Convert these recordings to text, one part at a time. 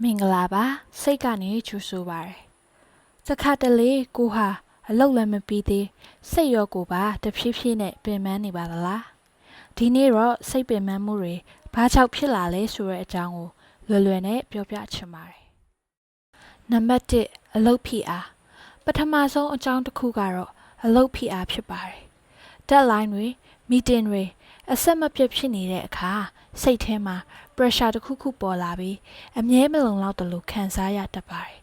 မင်္ဂလာပါစိတ်ကနေကြိုဆိုပါရယ်တခါတလေကိုဟာအလုပ်လည်းမပြီးသေးစိတ်ရောကိုပါတဖြည်းဖြည်းနဲ့ပင်ပန်းနေပါသလားဒီနေ့တော့စိတ်ပင်ပန်းမှုတွေဘာကြောင့်ဖြစ်လာလဲဆိုတဲ့အကြောင်းကိုလွယ်နဲ့ပြောပြချင်ပါတယ်နံပါတ်1အလုပ်ဖိအားပထမဆုံးအကြောင်းတစ်ခုကတော့အလုပ်ဖိအားဖြစ်ပါတယ် deadline တွေ meeting တွေအဆက်မပြတ်ဖြစ်နေတဲ့အခါစိတ်ထဲမှာ pressure တစ်ခုခုပေါ်လာပြီးအမြဲမလုံလောက်တယ်လို့ခံစားရတတ်ပါတယ်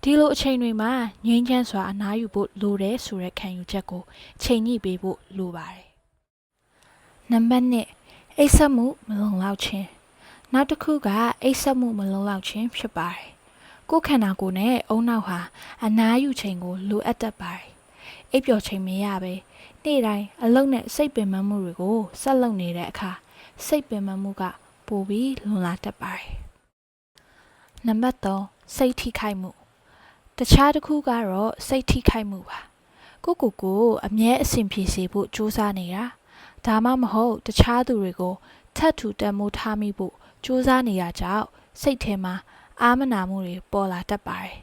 ဒီလိုအချိန်တွေမှာငြိမ်းချမ်းစွာအနားယူဖို့လိုတယ်ဆိုတဲ့ခံယူချက်ကိုချိန်ညှိပေးဖို့လိုပါတယ်နံပါတ်2အိပ်စက်မှုမလုံလောက်ခြင်းနောက်တစ်ခုကအိပ်စက်မှုမလုံလောက်ခြင်းဖြစ်ပါတယ်ကိုယ်ခန္ဓာကိုယ်နဲ့အုံနောက်ဟာအနားယူချိန်ကိုလိုအပ်တတ်ပါတယ်အိပ်ပျော်ချိန်မရပဲနေ့တိုင်းအလုပ်နဲ့စိတ်ပင်ပန်းမှုတွေကိုဆက်လုပ်နေတဲ့အခါစိတ်ပင်ပန်းမှုကပိုပြီးလွန်လာတတ်ပါတယ်နံပါတ်3စိတ်ထိခိုက်မှုတခြားတစ်ခုကတော့စိတ်ထိခိုက်မှုပါကိုအမြဲအဆင်ပြေစေဖို့ကြိုးစားနေတာဒါမှမဟုတ်တခြားသူတွေကိုထပ်ထူတန်မိုးထားမိဖို့ကြိုးစားနေတာကြောင့်စိတ်ထဲမှာအာမနာမှုတွေပေါ်လာတတ်ပါတယ်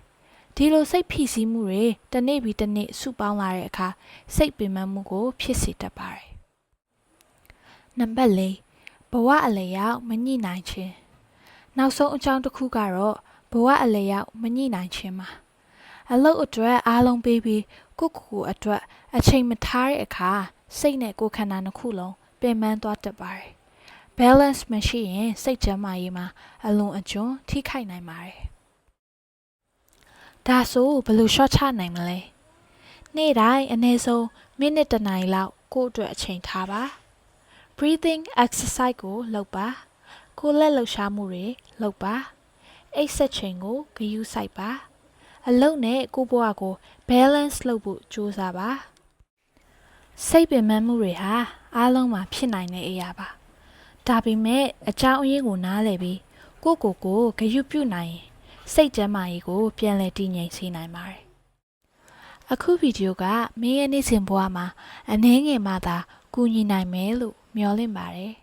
ဒီလိုစိတ်ဖိစီးမှုတွေတစ်နေ့ပြီးတစ်နေ့စုပေါင်းလာတဲ့အခါစိတ်ပင်ပန်းမှုကိုဖြစ်စေတတ်ပါတယ်နံပါတ်4ဘဝအလျောက်မညှိနှိုင်းခြင်းနောက်ဆုံးအကြောင်းတစ်ခုကတော့ဘဝအလျောက်မညှိနှိုင်းခြင်းပါအလုပ်အတွက်အားလုံးပေးပြီးကိုအတွက်အချိန်မထားတဲ့အခါစိတ်နဲ့ကိုယ်ခန္ဓာနှစ်ခုလုံးပင်ပန်းသွားတတ်ပါတယ် balance မရှိရင်စိတ်ကျန်းမာရေးမှာအလွန်အကျွံထိခိုက်နိုင်ပါတယ်ဒါဆိုဘယ်လို short ချနိုင်မလဲနေ့တိုင်းအနည်းဆုံးမိနစ်1နာရီလောက်ကိုယ့်အတွက်အချိန်ထားပါ breathing exercise ကိုလုပ်ပါကိုယ်လက်လှုပ်ရှားမှုတွေလုပ်ပါအိပ်စက်ချိန်ကိုဂရုစိုက်ပါအလုပ်နဲ့ကိုယ့်ဘဝကို balance လုပ်ဖို့ကြိုးစားပါစိတ်ပင်ပန်းမှုတွေဟာအားလုံးမှာဖြစ်နိုင်တဲ့အရာပါဒါပေမဲ့အကြောင်းအရင်းကိုနားလည်ပြီးကိုဂရုပြုနိုင်ရင်စိတ်ကျန်းမာရေးကိုပြန်လည်တည်ငြိမ်စေနိုင်ပါတယ်အခုဗီဒီယိုကမင်းရဲ့နေ့စဉ်ဘဝမှာအနည်းငယ်မှသာကူညီနိုင်မယ်လို့မျှော်လင့်ပါတယ်